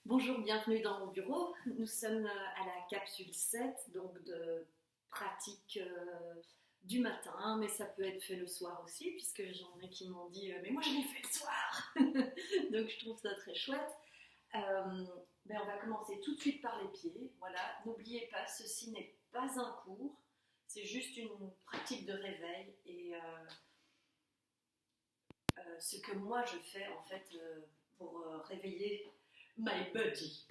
Bonjour, bienvenue dans mon bureau. Nous sommes à la capsule 7, donc de pratique du matin, mais ça peut être fait le soir aussi, puisque j'en ai qui m'ont dit mais moi je l'ai fait le soir donc je trouve ça très chouette. On va commencer tout de suite par les pieds. Voilà, n'oubliez pas, ceci n'est pas un cours, c'est juste une pratique de réveil et ce que moi je fais en fait pour réveiller my body.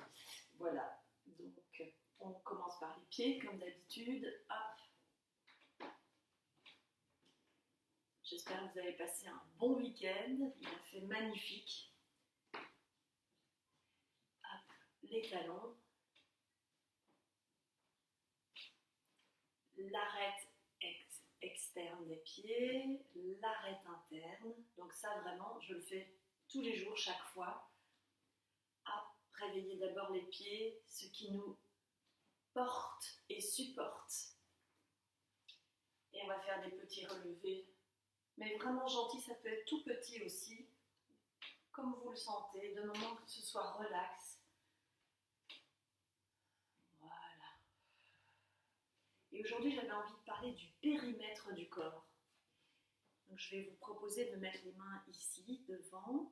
Voilà, donc on commence par les pieds comme d'habitude. Hop. J'espère que vous avez passé un bon week-end, il a fait magnifique. Hop. Les talons, l'arête externe des pieds, l'arête interne. Donc ça vraiment, je le fais tous les jours, chaque fois. Hop. Réveiller d'abord les pieds, ce qui nous porte et supporte. Et on va faire des petits relevés, mais vraiment gentil, ça peut être tout petit aussi, comme vous le sentez, de moment que ce soit relax. Voilà. Et aujourd'hui, j'avais envie de parler du périmètre du corps. Donc je vais vous proposer de mettre les mains ici, devant,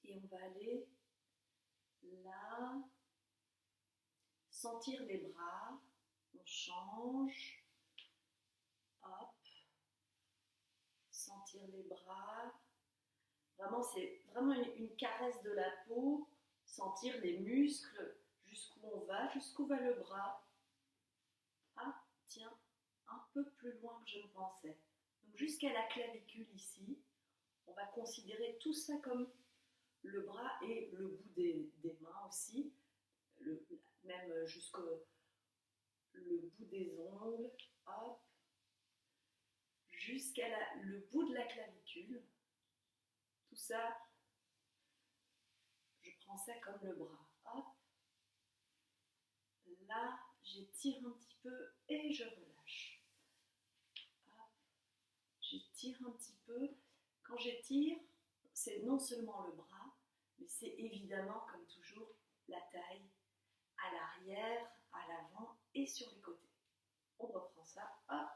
et on va aller là, sentir les bras, on change, hop, sentir les bras. Vraiment, c'est vraiment une caresse de la peau, sentir les muscles, jusqu'où va le bras. Ah, tiens, un peu plus loin que je ne pensais. Donc jusqu'à la clavicule ici, on va considérer tout ça comme le bras et le bout des mains aussi, même jusqu'au le bout des ongles, hop, jusqu'à le bout de la clavicule. Tout ça, je prends ça comme le bras. Hop, là, j'étire un petit peu et je relâche. Hop, j'étire un petit peu. Quand j'étire, c'est non seulement le bras, mais c'est évidemment, comme toujours, la taille à l'arrière, à l'avant et sur les côtés. On reprend ça. Hop,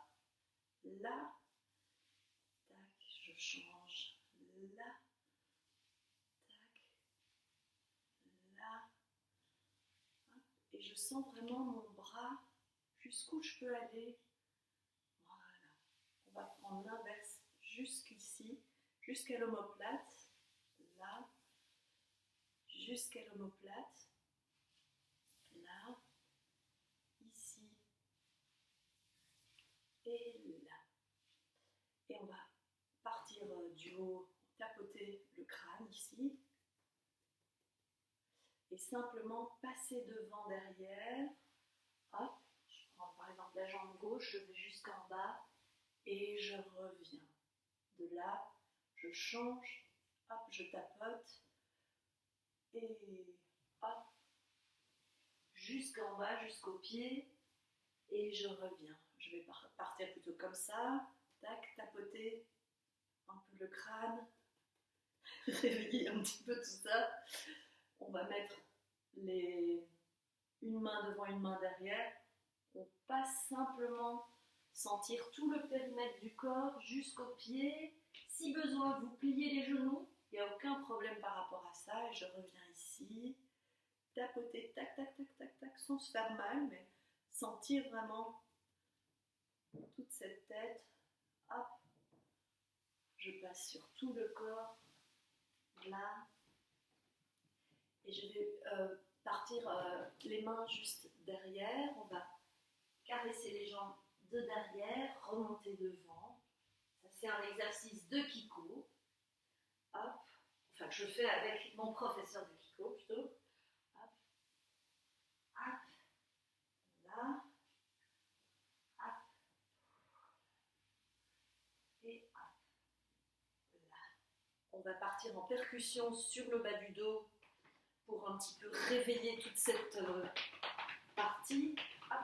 là, tac, je change. Là, tac, là, hop, et je sens vraiment mon bras jusqu'où je peux aller. Voilà. On va prendre l'inverse jusqu'ici, jusqu'à l'omoplate. Là, jusqu'à l'omoplate. Là, ici et là. Et on va partir du haut, tapoter le crâne ici. Et simplement passer devant, derrière. Hop, je prends par exemple la jambe gauche, je vais jusqu'en bas et je reviens. De là, je change, hop, je tapote et hop, jusqu'en bas, jusqu'au pied et je reviens. Je vais partir plutôt comme ça, tac, tapoter un peu le crâne, réveiller un petit peu tout ça. On va mettre une main devant, une main derrière. On passe simplement sentir tout le périmètre du corps jusqu'aux pieds. Si besoin, vous pliez les genoux. Il n'y a aucun problème par rapport à ça. Et je reviens ici. Tapoter, tac, tac, tac, tac, tac, sans se faire mal, mais sentir vraiment toute cette tête. Hop. Je passe sur tout le corps. Là. Et je vais partir les mains juste derrière. On va caresser les jambes de derrière, remonter devant. Ça, c'est un exercice de Kiko. Hop. Enfin, que je fais avec mon professeur de Kiko, plutôt. Hop. Hop. Là. Hop. Et hop. Là. On va partir en percussion sur le bas du dos pour un petit peu réveiller toute cette partie. Hop.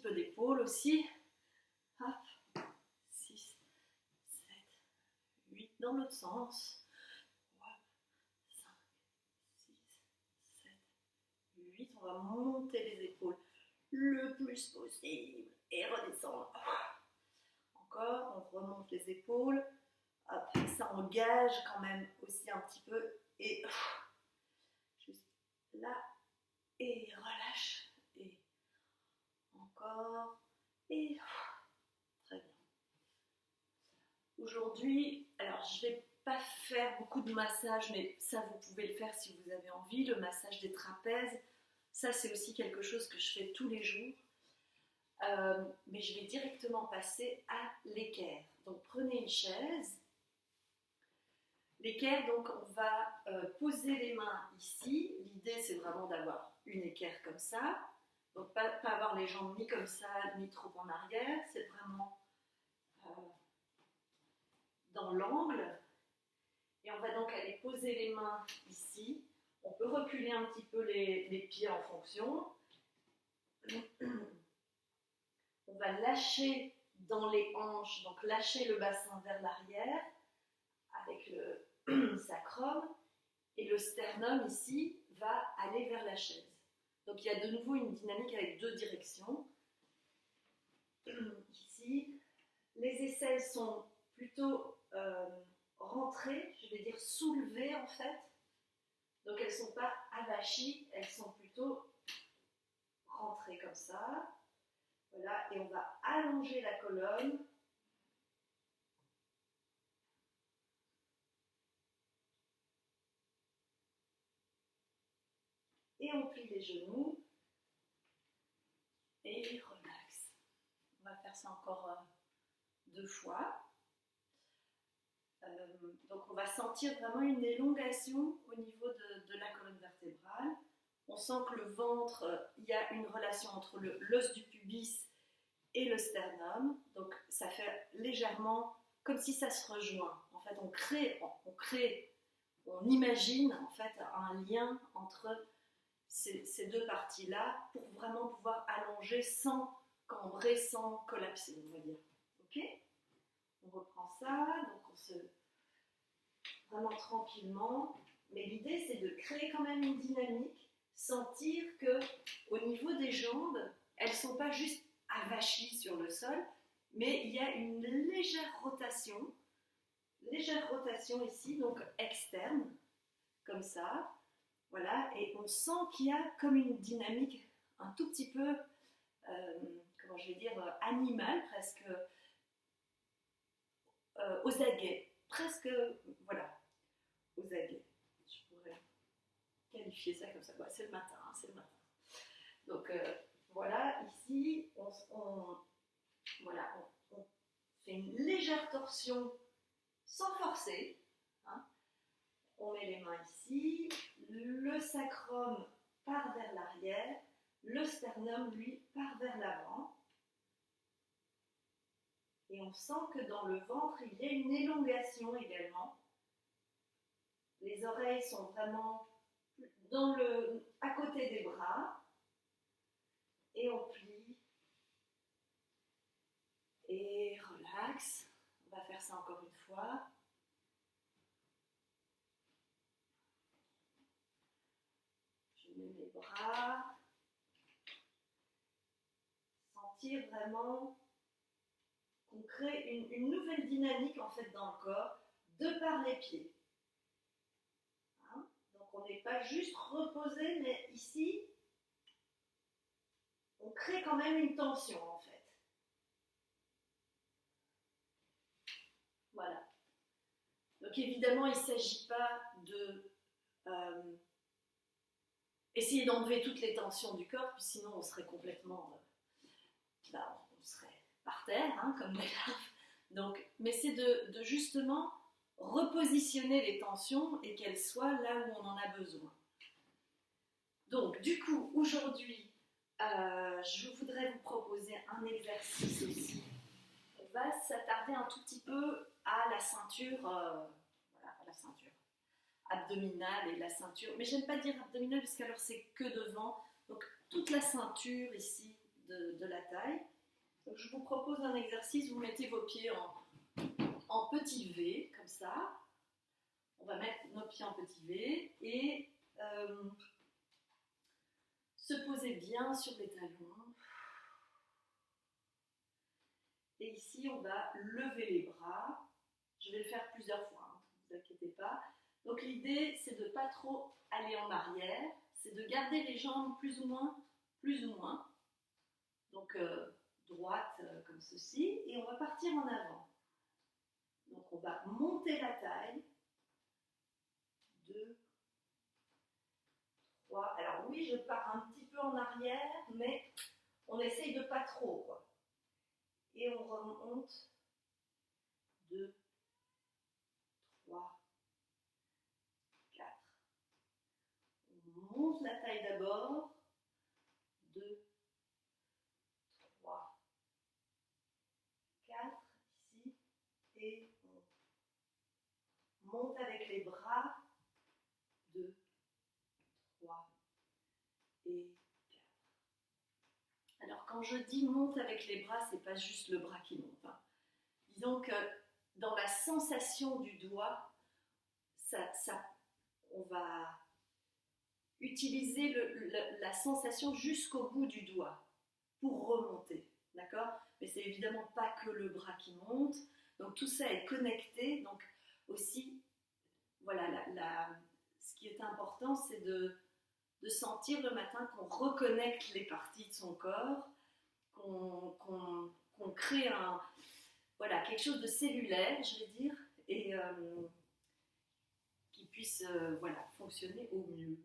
peu d'épaule aussi. Hop, 6, 7, 8, dans l'autre sens. 3, 5, 6, 7, 8. On va monter les épaules le plus possible et redescendre. Encore, on remonte les épaules. Hop, ça engage quand même aussi un petit peu. Et juste là. Et relâche. Et encore. Et très bien. Aujourd'hui, alors je ne vais pas faire beaucoup de massage, mais ça vous pouvez le faire si vous avez envie. Le massage des trapèzes, ça c'est aussi quelque chose que je fais tous les jours. Mais je vais directement passer à l'équerre. Donc prenez une chaise. L'équerre, donc on va poser les mains ici. L'idée c'est vraiment d'avoir une équerre comme ça. Donc pas avoir les jambes ni comme ça, ni trop en arrière. C'est vraiment dans l'angle. Et on va donc aller poser les mains ici. On peut reculer un petit peu les pieds en fonction. On va lâcher dans les hanches, donc lâcher le bassin vers l'arrière avec le sacrum. Et le sternum ici va aller vers la chaise. Donc il y a de nouveau une dynamique avec deux directions. Ici, les aisselles sont plutôt rentrées, je vais dire soulevées en fait. Donc elles ne sont pas avachies, elles sont plutôt rentrées comme ça. Voilà, et on va allonger la colonne. Et on plie les genoux. Et relax. On va faire ça encore 2 fois. Donc on va sentir vraiment une élongation au niveau de la colonne vertébrale. On sent que le ventre, il y a une relation entre l'os du pubis et le sternum. Donc ça fait légèrement comme si ça se rejoint. En fait, on imagine en fait un lien entre ces deux parties-là pour vraiment pouvoir allonger sans cambrer, sans collapser, on va dire. Ok ? On reprend ça, donc on se... Vraiment tranquillement. Mais l'idée, c'est de créer quand même une dynamique, sentir que au niveau des jambes, elles ne sont pas juste avachies sur le sol, mais il y a une légère rotation ici, donc externe, comme ça. Voilà, et on sent qu'il y a comme une dynamique un tout petit peu, comment je vais dire, animale, presque aux aguets. Presque, voilà, aux aguets. Je pourrais qualifier ça comme ça. Ouais, c'est le matin, hein, c'est le matin. Donc voilà, ici, voilà, on fait une légère torsion sans forcer. Hein. On met les mains ici, le sacrum part vers l'arrière, le sternum, lui, part vers l'avant. Et on sent que dans le ventre, il y a une élongation également. Les oreilles sont vraiment à côté des bras. Et on plie. Et relax. On va faire ça encore une fois. Je mets mes bras. Sentir vraiment qu'on crée une nouvelle dynamique en fait dans le corps de par les pieds. Hein? Donc on n'est pas juste reposé, mais ici, on crée quand même une tension en fait. Voilà. Donc évidemment, il ne s'agit pas de essayer d'enlever toutes les tensions du corps, puis sinon on serait complètement... on serait par terre, hein, comme des larves. Donc, mais c'est de justement repositionner les tensions et qu'elles soient là où on en a besoin. Donc, du coup, aujourd'hui, je voudrais vous proposer un exercice aussi. On va s'attarder un tout petit peu à la ceinture, voilà, à la ceinture abdominale et la ceinture. Mais j'aime pas dire abdominale parce qu'alors c'est que devant. Donc, toute la ceinture ici de la taille. Donc, je vous propose un exercice, vous mettez vos pieds en petit V, comme ça. On va mettre nos pieds en petit V et se poser bien sur les talons. Et ici, on va lever les bras. Je vais le faire plusieurs fois, hein, ne vous inquiétez pas. Donc l'idée, c'est de ne pas trop aller en arrière, c'est de garder les jambes plus ou moins. Donc droite comme ceci, et on va partir en avant. Donc on va monter la taille. 2, 3. Alors oui, je pars un petit peu en arrière, mais on essaye de pas trop, quoi. Et on remonte. 2, 3, 4. On monte la taille d'abord. 2, 3, 4. Ici. Et on monte avec les bras. 2, 3 et 4. Alors quand je dis monte avec les bras, c'est pas juste le bras qui monte, hein. Disons que dans la sensation du doigt, on va utiliser la sensation jusqu'au bout du doigt pour remonter, d'accord? Mais c'est évidemment pas que le bras qui monte, donc tout ça est connecté. Donc aussi, voilà, ce qui est important, c'est de sentir le matin qu'on reconnecte les parties de son corps, qu'on crée quelque chose de cellulaire, je vais dire, et qui puisse fonctionner au mieux.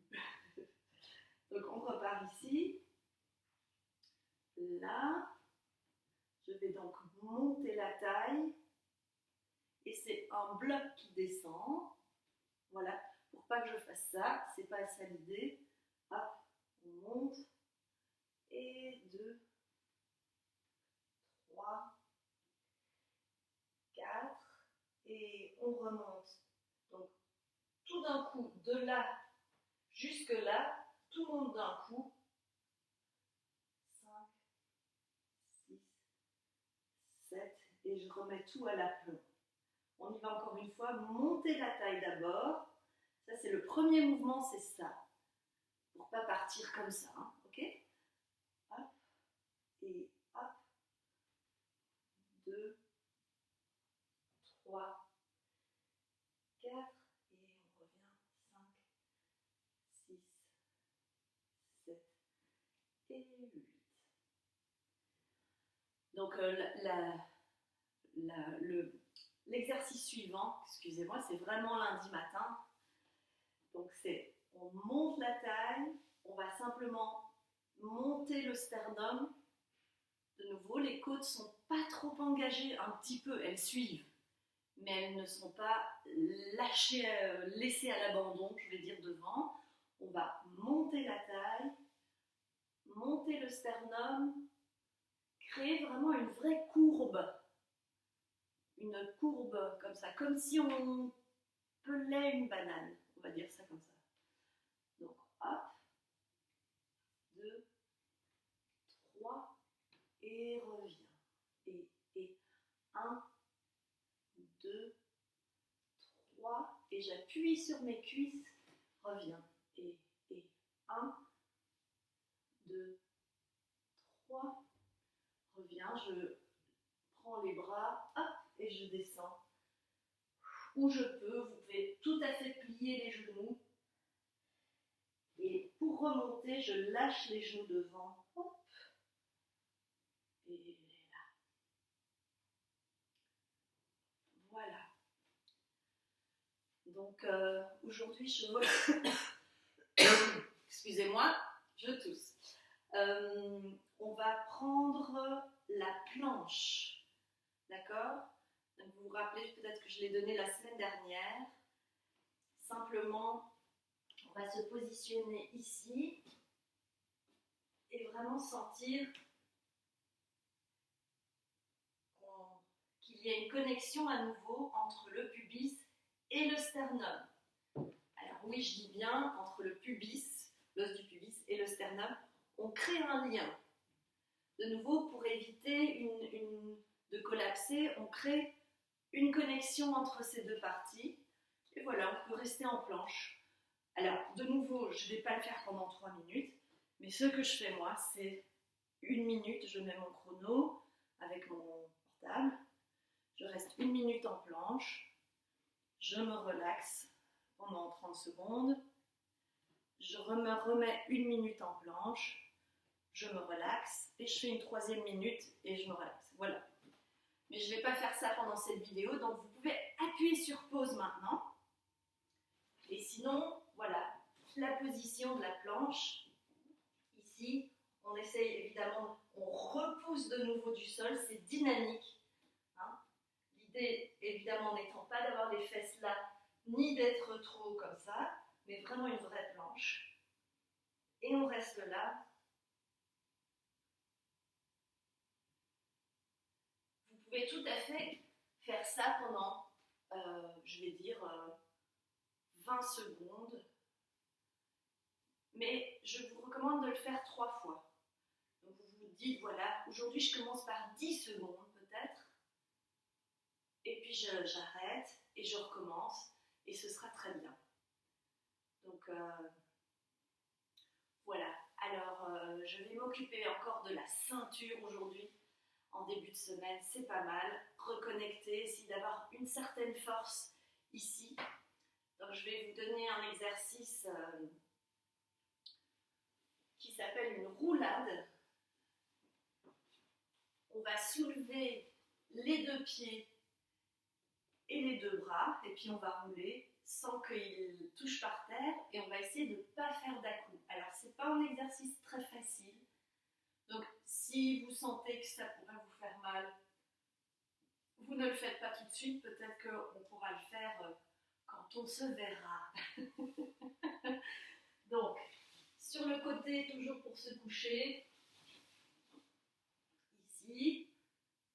Donc on repart ici. Là, je vais donc monter la taille, et c'est un bloc qui descend. Voilà, pour pas que je fasse ça, c'est pas ça l'idée. Hop, on monte. Et 2, 3, 4. Et on remonte. Donc, tout d'un coup, de là jusque là, tout le monde d'un coup. 5, 6, 7. Et je remets tout à l'aplomb. On y va encore une fois. Monter la taille d'abord. Ça, c'est le premier mouvement, c'est ça. Pour ne pas partir comme ça, hein, ok? Hop, et hop. 2, 3, 4, et on revient. 5, 6, 7 et 8. Donc l'exercice suivant, excusez-moi, c'est vraiment lundi matin. Donc on monte la taille, on va simplement monter le sternum. De nouveau, les côtes ne sont pas trop engagées, un petit peu, elles suivent, mais elles ne sont pas laissées à l'abandon, je vais dire, devant. On va monter la taille, monter le sternum, créer vraiment une vraie courbe. Une courbe comme ça, comme si on pelait une banane, on va dire ça comme ça. Donc, hop, 2, 3, et reviens. Et 1, 2, 3, et j'appuie sur mes cuisses, reviens. Et 1, 2, 3, reviens, je prends les bras, hop, et je descends. Où je peux, vous pouvez tout à fait plier les genoux. Et pour remonter, je lâche les genoux devant. Hop. Et là. Voilà. Donc aujourd'hui, excusez-moi, je tousse. On va prendre la planche. D'accord? Donc vous vous rappelez peut-être que je l'ai donné la semaine dernière. Simplement, on va se positionner ici et vraiment sentir qu'il y a une connexion à nouveau entre le pubis et le sternum. Alors oui, je dis bien entre le pubis, l'os du pubis et le sternum, on crée un lien. De nouveau, pour éviter de collapser, on crée une connexion entre ces deux parties. Et voilà, on peut rester en planche. Alors, de nouveau, je ne vais pas le faire pendant 3 minutes, mais ce que je fais moi, c'est 1 minute, je mets mon chrono avec mon portable, je reste 1 minute en planche, je me relaxe pendant 30 secondes, je me remets 1 minute en planche, je me relaxe et je fais une 3e minute et je me relaxe. Voilà. Mais je ne vais pas faire ça pendant cette vidéo, donc vous pouvez appuyer sur pause maintenant. Et sinon, voilà, la position de la planche. Ici, on essaye évidemment, on repousse de nouveau du sol, c'est dynamique. Hein. L'idée, évidemment, n'étant pas d'avoir les fesses là, ni d'être trop comme ça, mais vraiment une vraie planche. Et on reste là. Vous pouvez tout à fait faire ça pendant, je vais dire, 20 secondes. Mais je vous recommande de le faire 3 fois. Donc vous vous dites, voilà, aujourd'hui je commence par 10 secondes peut-être, et puis j'arrête et je recommence, et ce sera très bien. Donc voilà, alors je vais m'occuper encore de la ceinture aujourd'hui, en début de semaine, c'est pas mal. Reconnecter, essayer d'avoir une certaine force ici. Donc je vais vous donner un exercice qui s'appelle une roulade. On va soulever les 2 pieds et les 2 bras, et puis on va rouler sans qu'ils touchent par terre, et on va essayer de ne pas faire d'à-coups. Alors, ce n'est pas un exercice très facile, donc si vous sentez que ça pourrait vous faire mal, vous ne le faites pas tout de suite, peut-être qu'on pourra le faire quand on se verra. Donc, sur le côté, toujours pour se coucher, ici,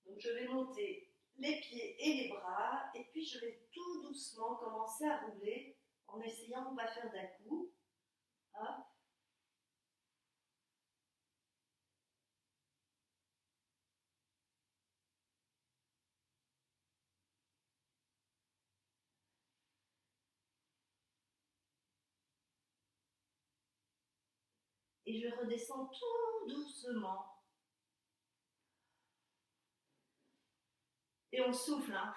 donc je vais monter les pieds et les bras, et puis je vais tout doucement commencer à rouler en essayant de ne pas faire d'à-coups. Hop. Et je redescends tout doucement. Et on souffle, hein.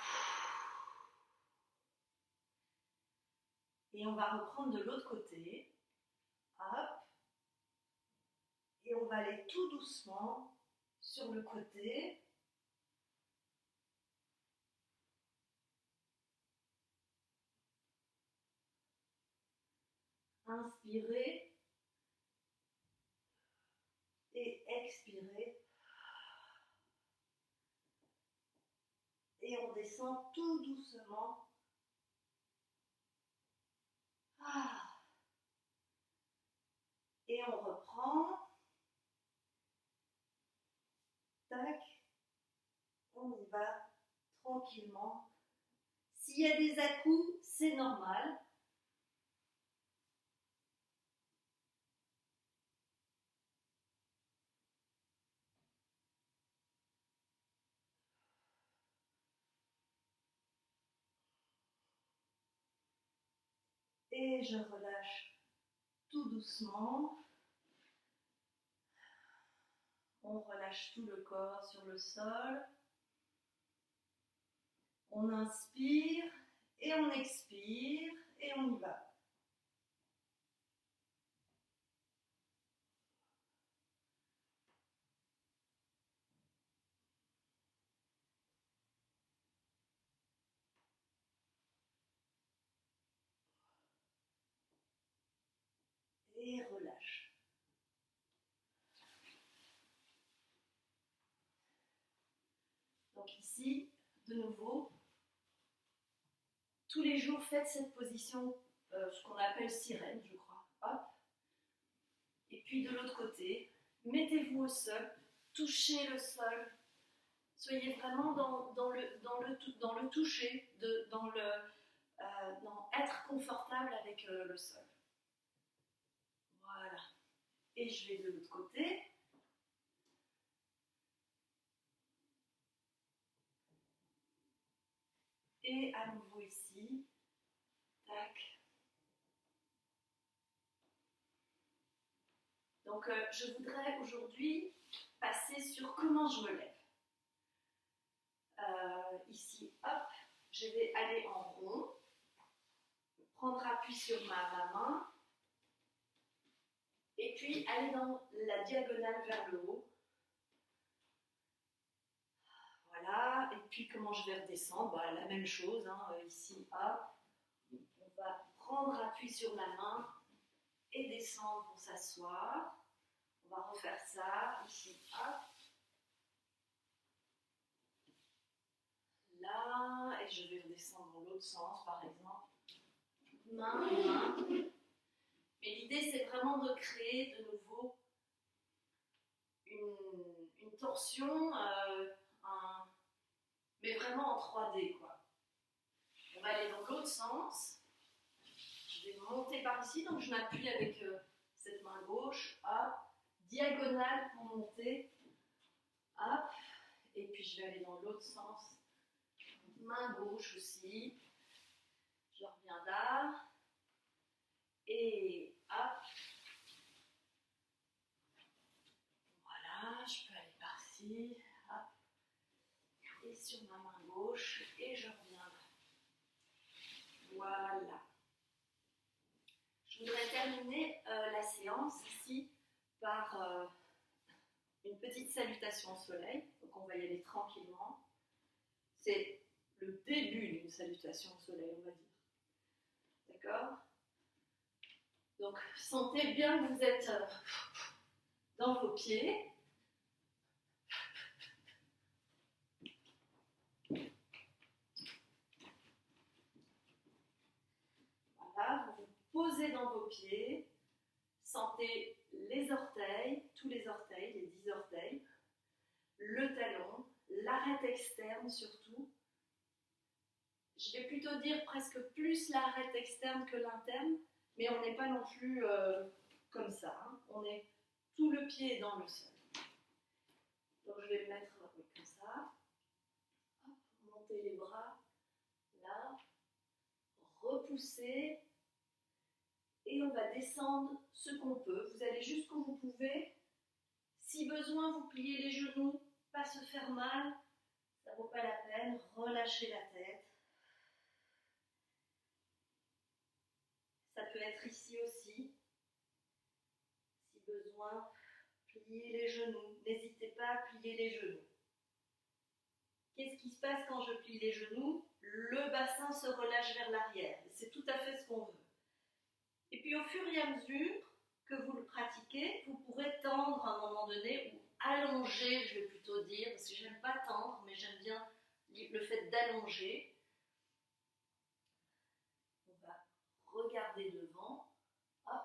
Et on va reprendre de l'autre côté. Hop. Et on va aller tout doucement sur le côté. Inspirez. Et expirez. Et on descend tout doucement. Ah. Et on reprend. Tac. On y va tranquillement. S'il y a des à-coups, c'est normal. Et je relâche tout doucement. On relâche tout le corps sur le sol. On inspire et on expire et on y va. Et relâche. Donc ici, de nouveau, tous les jours, faites cette position, ce qu'on appelle sirène, je crois. Hop. Et puis de l'autre côté, mettez-vous au sol, touchez le sol. Soyez vraiment dans le toucher, dans être confortable avec le sol. Voilà. Et je vais de l'autre côté. Et à nouveau ici. Tac. Donc, je voudrais aujourd'hui passer sur comment je me lève. Ici, hop, je vais aller en rond, prendre appui sur ma main, et puis aller dans la diagonale vers le haut. Voilà, et puis comment je vais redescendre, bah, la même chose, hein, ici, hop, on va prendre appui sur la main et descendre pour s'asseoir. On va refaire ça, ici, hop. Là, et je vais redescendre dans l'autre sens, par exemple. Main, main. Mais l'idée, c'est vraiment de créer de nouveau une torsion, mais vraiment en 3D, quoi. On va aller dans l'autre sens. Je vais monter par ici, donc je m'appuie avec cette main gauche, hop, diagonale pour monter, hop, et puis je vais aller dans l'autre sens. Main gauche aussi, je reviens là, et hop, voilà, je peux aller par-ci, hop, et sur ma main gauche, et je reviens là. Voilà. Je voudrais terminer la séance ici par une petite salutation au soleil, donc on va y aller tranquillement. C'est le début d'une salutation au soleil, on va dire. D'accord? Donc, sentez bien que vous êtes dans vos pieds. Voilà, vous vous posez dans vos pieds. Sentez les orteils, tous les orteils, les 10 orteils, le talon, l'arête externe surtout. Je vais plutôt dire presque plus l'arête externe que l'interne, mais on n'est pas non plus comme ça. Hein. On est tout le pied dans le sol. Donc je vais le mettre comme ça. Hop, monter les bras, là, repousser. Et on va descendre ce qu'on peut. Vous allez jusqu'où vous pouvez. Si besoin, vous pliez les genoux, pas se faire mal. Ça ne vaut pas la peine. Relâchez la tête. Ça peut être ici aussi. Si besoin, pliez les genoux. N'hésitez pas à plier les genoux. Qu'est-ce qui se passe quand je plie les genoux? Le bassin se relâche vers l'arrière. C'est tout à fait ce qu'on veut. Et puis au fur et à mesure que vous le pratiquez, vous pourrez tendre à un moment donné, ou allonger, je vais plutôt dire, parce que j'aime pas tendre, mais j'aime bien le fait d'allonger. On va regarder devant. Hop.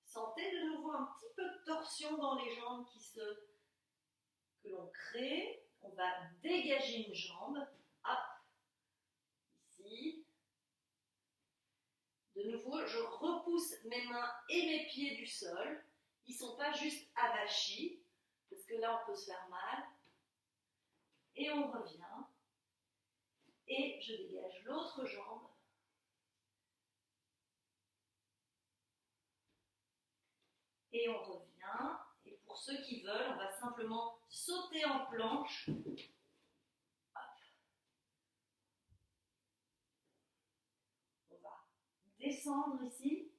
Sentez de nouveau un petit peu de torsion dans les jambes que l'on crée. On va dégager une jambe. Hop. Ici. De nouveau, je repousse mes mains et mes pieds du sol. Ils ne sont pas juste avachis, parce que là, on peut se faire mal. Et on revient. Et je dégage l'autre jambe. Et on revient. Et pour ceux qui veulent, on va simplement sauter en planche. Hop. On va descendre ici.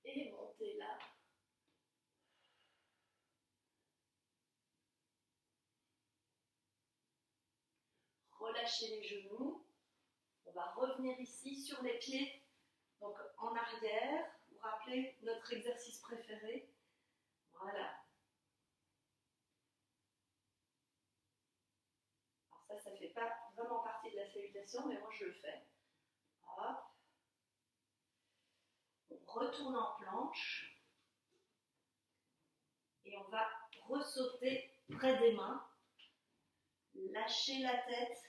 Et monter là. Relâchez les genoux. On va revenir ici sur les pieds, donc en arrière. Vous vous rappelez notre exercice préféré. Voilà. Alors ça ne fait pas vraiment partie de la salutation, mais moi je le fais. Hop. On retourne en planche. Et on va ressauter près des mains. Lâchez la tête.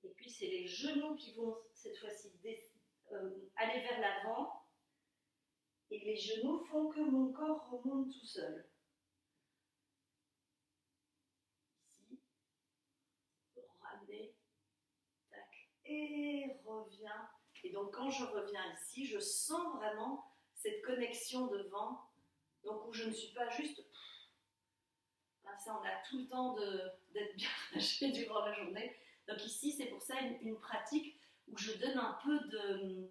Et puis c'est les genoux qui vont cette fois-ci aller vers l'avant. Et les genoux font que mon corps remonte tout seul. Ici, ramener, tac, et reviens. Et donc quand je reviens ici, je sens vraiment cette connexion devant, donc où je ne suis pas juste... Ça, on a tout le temps d'être bien lâché durant la journée. Donc ici, c'est pour ça une pratique où je donne un peu de...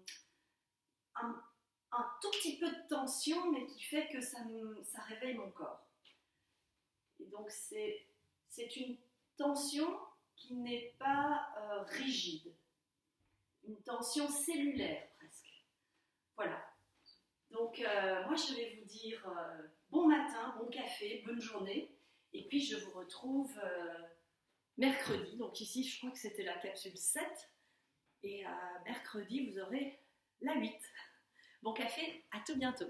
un tout petit peu de tension, mais qui fait que ça réveille mon corps. Et donc c'est une tension qui n'est pas rigide, une tension cellulaire presque. Voilà. Donc moi je vais vous dire bon matin, bon café, bonne journée, et puis je vous retrouve mercredi. Donc ici je crois que c'était la capsule 7, et mercredi vous aurez la 8. Bon café, à tout bientôt.